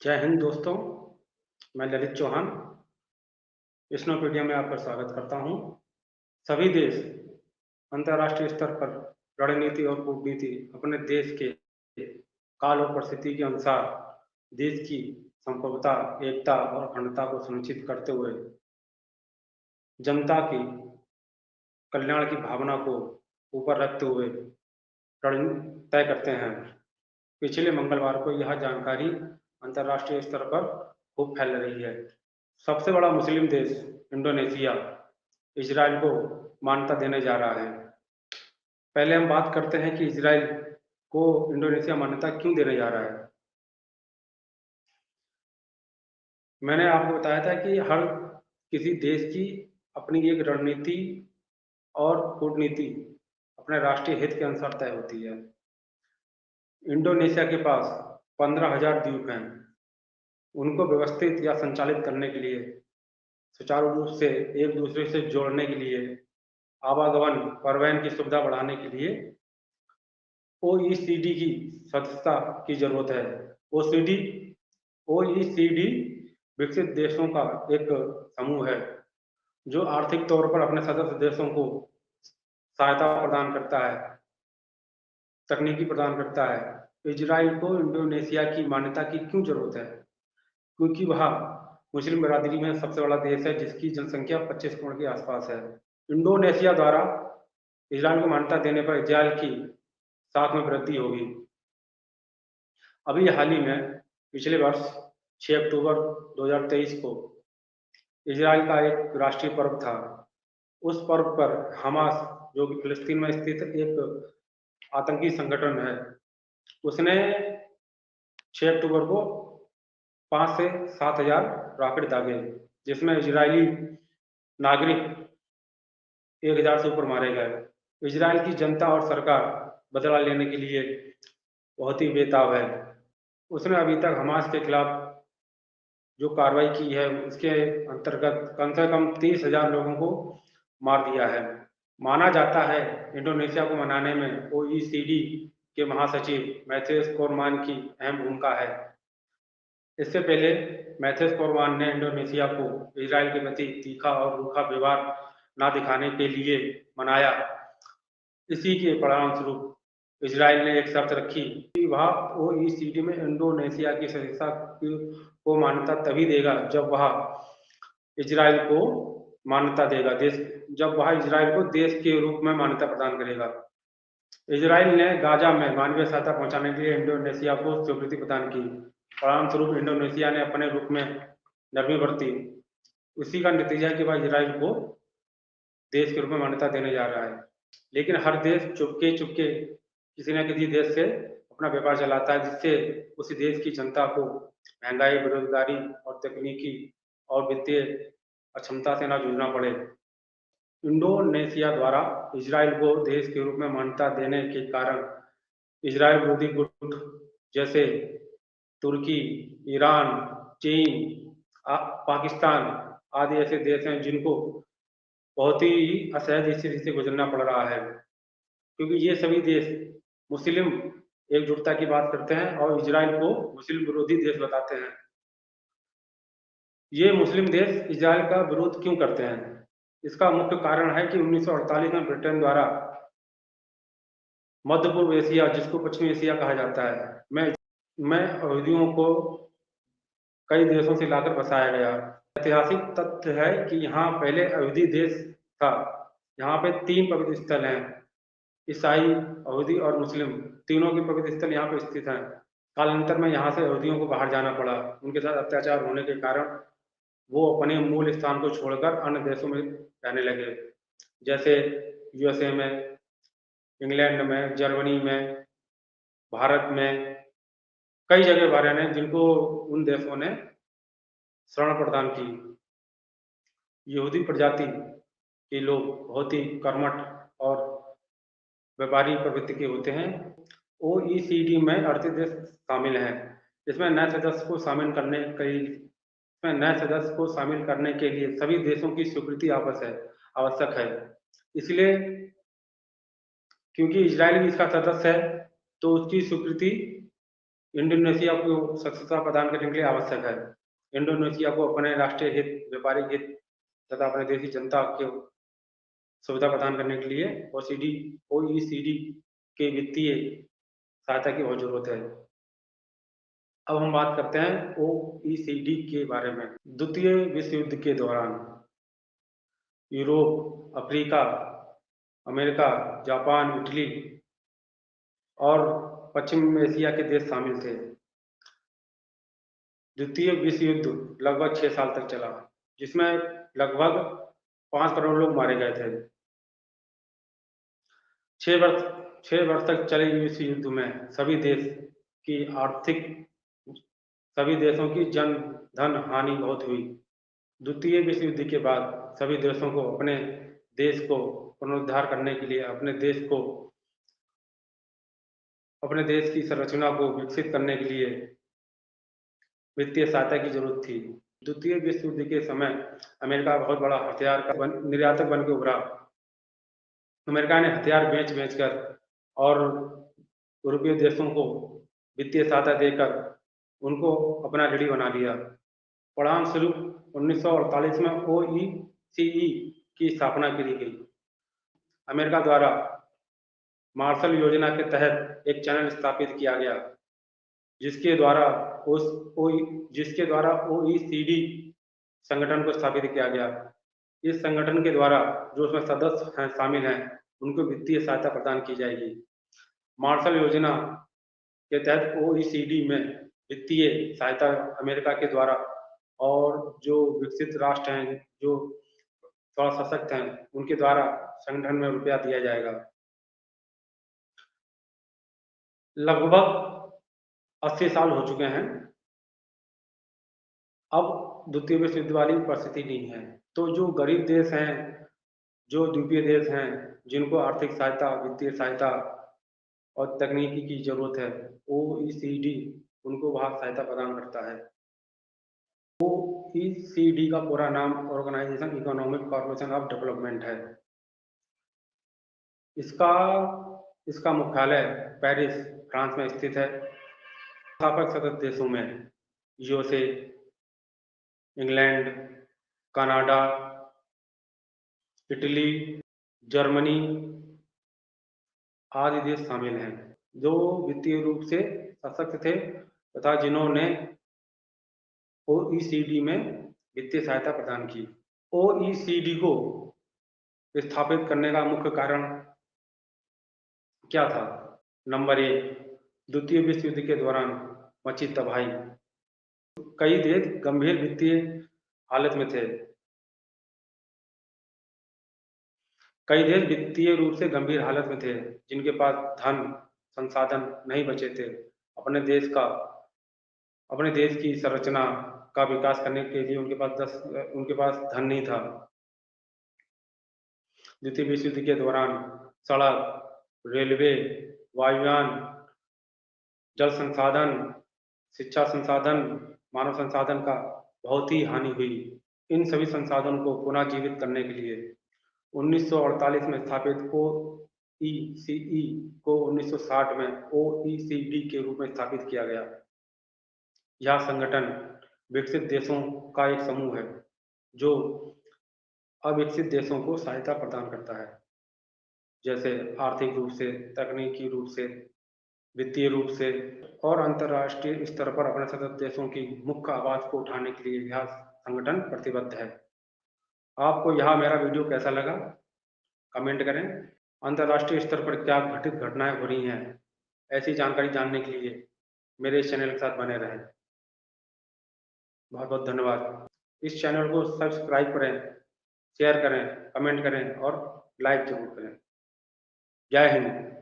जय हिंद दोस्तों, मैं ललित चौहान स्नोपीडिया में आपका स्वागत करता हूं। सभी देश अंतर्राष्ट्रीय स्तर पर रणनीति और कूटनीति अपने देश के काल और परिस्थिति के अनुसार देश की संप्रभुता, एकता और अखंडता को सुनिश्चित करते हुए जनता की कल्याण की भावना को ऊपर रखते हुए रण तय करते हैं। पिछले मंगलवार को यह जानकारी अंतर्राष्ट्रीय स्तर पर खूब फैल रही है। सबसे बड़ा मुस्लिम देश इंडोनेशिया इजराइल को मान्यता देने जा रहा है। पहले हम बात करते हैं कि इजराइल को इंडोनेशिया मान्यता क्यों देने जा रहा है। मैंने आपको बताया था कि हर किसी देश की अपनी एक रणनीति और कूटनीति अपने राष्ट्रीय हित के अनुसार तय होती है। इंडोनेशिया के पास 15,000 द्वीप हैं। उनको व्यवस्थित या संचालित करने के लिए, सुचारू रूप से एक दूसरे से जोड़ने के लिए, आवागमन परिवहन की सुविधा बढ़ाने के लिए ओईसीडी की सदस्यता की जरूरत है। ओसीडी ओईसीडी विकसित देशों का एक समूह है जो आर्थिक तौर पर अपने सदस्य देशों को सहायता प्रदान करता है, तकनीकी प्रदान करता है। इजराइल को इंडोनेशिया की मान्यता की क्यों जरूरत है? क्योंकि वह मुस्लिम बिरादरी में सबसे बड़ा देश है जिसकी जनसंख्या 25 करोड़ के आसपास है। इंडोनेशिया द्वारा इजराइल को मान्यता देने पर इजराइल की साख में वृद्धि होगी। अभी हाल ही में पिछले वर्ष 6 अक्टूबर 2023 को इजराइल का एक राष्ट्रीय पर्व था। उस पर्व पर हमास, जो कि फिलिस्तीन में स्थित एक आतंकी संगठन है, उसने 6 अक्टूबर को 5 से 7,000 रॉकेट दागे, जिसमें इजरायली नागरिक 1,000 से ऊपर मारे गए। इजराइल की जनता और सरकार बदला लेने के लिए बहुत ही बेताब है। उसने अभी तक हमास के खिलाफ जो कार्रवाई की है उसके अंतर्गत कम से कम 30,000 लोगों को मार दिया है। माना जाता है इंडोनेशिया को मनाने में ओईसीडी के महासचिव मैथ्यूस कोरमान की अहम भूमिका है। इससे पहले मैथ्यूस कोरमान ने इंडोनेशिया को इजराइल के प्रति तीखा और रूखा व्यवहार न दिखाने के लिए मनाया। इसी के परिणाम स्वरूप इजराइल ने एक शर्त रखी कि वह ओईसीडी में इंडोनेशिया की सदस्यता को मान्यता तभी देगा जब वह इजराइल को मान्यता देगा देश जब वह इजराइल को देश के रूप में मान्यता प्रदान करेगा। इजराइल ने गाजा में मानवीय सहायता पहुंचाने के लिए इंडोनेशिया को स्वीकृति प्रदान की। परिणाम स्वरूप इंडोनेशिया ने अपने रूप में नरमी बरती। उसी का नतीजा है कि वह इजराइल को देश के रूप में मान्यता देने जा रहा है। लेकिन हर देश चुपके चुपके किसी न किसी देश से अपना व्यापार चलाता है, जिससे उसी देश की जनता को महंगाई, बेरोजगारी और तकनीकी और वित्तीय अक्षमता से ना जूझना पड़े। इंडोनेशिया द्वारा इजराइल को देश के रूप में मान्यता देने के कारण इजराइल विरोधी गुट जैसे तुर्की, ईरान, चीन, पाकिस्तान आदि ऐसे देश हैं जिनको बहुत ही असहज स्थिति से गुजरना पड़ रहा है, क्योंकि ये सभी देश मुस्लिम एकजुटता की बात करते हैं और इजराइल को मुस्लिम विरोधी देश बताते हैं। ये मुस्लिम देश इजराइल का विरोध क्यों करते हैं? इसका मुख्य कारण है कि 1948 में ब्रिटेन द्वारा मध्य पूर्व एशिया, जिसको पश्चिमी एशिया कहा जाता है, में यहूदियों को कई देशों से लाकर बसाया गया। ऐतिहासिक तथ्य है कि यहाँ पहले यहूदी देश था। यहाँ पे 3 पवित्र स्थल हैं, ईसाई, यहूदी और मुस्लिम, तीनों के पवित्र स्थल यहाँ पे स्थित हैं। कालांतर में यहाँ से यहूदियों को बाहर जाना पड़ा। उनके साथ अत्याचार होने के कारण वो अपने मूल स्थान को छोड़कर अन्य देशों में रहने लगे, जैसे यूएसए में, इंग्लैंड में, जर्मनी में, भारत में, कई जगह बाहर रहने जिनको उन देशों ने शरण प्रदान की। यहूदी प्रजाति के लोग बहुत ही कर्मठ और व्यापारी प्रवृत्ति के होते हैं। ओईसीडी में 38 देश शामिल हैं। इसमें नए सदस्य को शामिल करने के लिए सभी देशों की स्वीकृति आवश्यक है। इसलिए क्योंकि इजराइल भी इसका सदस्य है, तो उसकी स्वीकृति इंडोनेशिया को सदस्यता प्रदान करने के लिए आवश्यक है। इंडोनेशिया को अपने राष्ट्रीय हित, व्यापारिक हित तथा अपने देश की जनता को सुविधा प्रदान करने के लिए ओईसीडी के वित्तीय सहायता की बहुत जरूरत है। अब हम बात करते हैं ओईसीडी के बारे में। द्वितीय विश्व युद्ध के दौरान Europe, Africa, America, Japan, Italy और पश्चिम एशिया के देश शामिल थे। द्वितीय विश्व युद्ध लगभग 6 साल तक चला, जिसमें लगभग 5 करोड़ लोग मारे गए थे। 6 वर्ष तक चले विश्व युद्ध में सभी देशों की जन धन हानि बहुत हुई। द्वितीय विश्व युद्ध के बाद सभी देशों को अपने देश को पुनरुद्धार करने के लिए अपने देश की संरचना को विकसित करने के लिए वित्तीय सहायता की जरूरत थी। द्वितीय विश्व युद्ध के समय अमेरिका बहुत बड़ा हथियार का निर्यातक बन के उभरा। अमेरिका ने हथियार बेच कर और यूरोपीय देशों को वित्तीय सहायता देकर उनको अपना ऋणी बना लिया। परिणाम स्वरूप 1948 में ओईसीई की स्थापना की गई। अमेरिका द्वारा मार्शल योजना के तहत एक चैनल स्थापित किया गया, जिसके द्वारा ओईसीडी संगठन को स्थापित किया गया। इस संगठन के द्वारा जो उसमें सदस्य शामिल हैं उनको वित्तीय सहायता प्रदान की जाएगी। मार्शल योजना के तहत ओईसीडी में वित्तीय सहायता अमेरिका के द्वारा और जो विकसित राष्ट्र हैं, जो थोड़ा सशक्त हैं, उनके द्वारा संगठन में रुपया दिया जाएगा। लगभग 80 साल हो चुके हैं। अब द्वितीय विश्व युद्ध वाली परिस्थिति नहीं है। तो जो गरीब देश हैं, जो द्वीपीय देश हैं, जिनको आर्थिक सहायता, वित्तीय सहायता और तकनीकी की जरूरत है, ओईसीडी उनको वहाँ सहायता प्रदान करता है। ओईसीडी का पूरा नाम organisation economic corporation of development है। इसका मुख्यालय पेरिस, फ्रांस में स्थित है। संस्थापक सदस्य देशों में USA, England, Canada, Italy, Germany आदि देश शामिल हैं, जो वित्तीय रूप से सशक्त थे तथा जिन्होंने ओईसीडी में वित्तीय सहायता प्रदान की। ओईसीडी को स्थापित करने का मुख्य कारण क्या था? नंबर 1, द्वितीय विश्व युद्ध के दौरान मची तबाही। कई देश गंभीर वित्तीय हालत में थे। कई देश वित्तीय रूप से गंभीर हालत में थे, जिनके पास धन संसाधन नहीं बचे थे अपने देश की संरचना का विकास करने के लिए। उनके पास धन नहीं था। द्वितीय विश्व युद्ध के दौरान सड़क, रेलवे, वायुयान, जल संसाधन, शिक्षा संसाधन, मानव संसाधन का बहुत ही हानि हुई। इन सभी संसाधनों को पुनः जीवित करने के लिए 1948 में स्थापित ओईसीई को 1960 में ओईसीडी के रूप में स्थापित किया गया। यह संगठन विकसित देशों का एक समूह है जो अविकसित देशों को सहायता प्रदान करता है, जैसे आर्थिक रूप से, तकनीकी रूप से, वित्तीय रूप से और अंतर्राष्ट्रीय स्तर पर अपने सदस्य देशों की मुख्य आवाज को उठाने के लिए यह संगठन प्रतिबद्ध है। आपको यह मेरा वीडियो कैसा लगा? कमेंट करें। अंतर्राष्ट्रीय स्तर पर क्या घटित घटनाएं हो रही हैं, ऐसी जानकारी जानने के लिए मेरे इस चैनल के साथ बने रहें। बहुत बहुत धन्यवाद। इस चैनल को सब्सक्राइब करें, शेयर करें, कमेंट करें और लाइक जरूर करें। जय हिंद।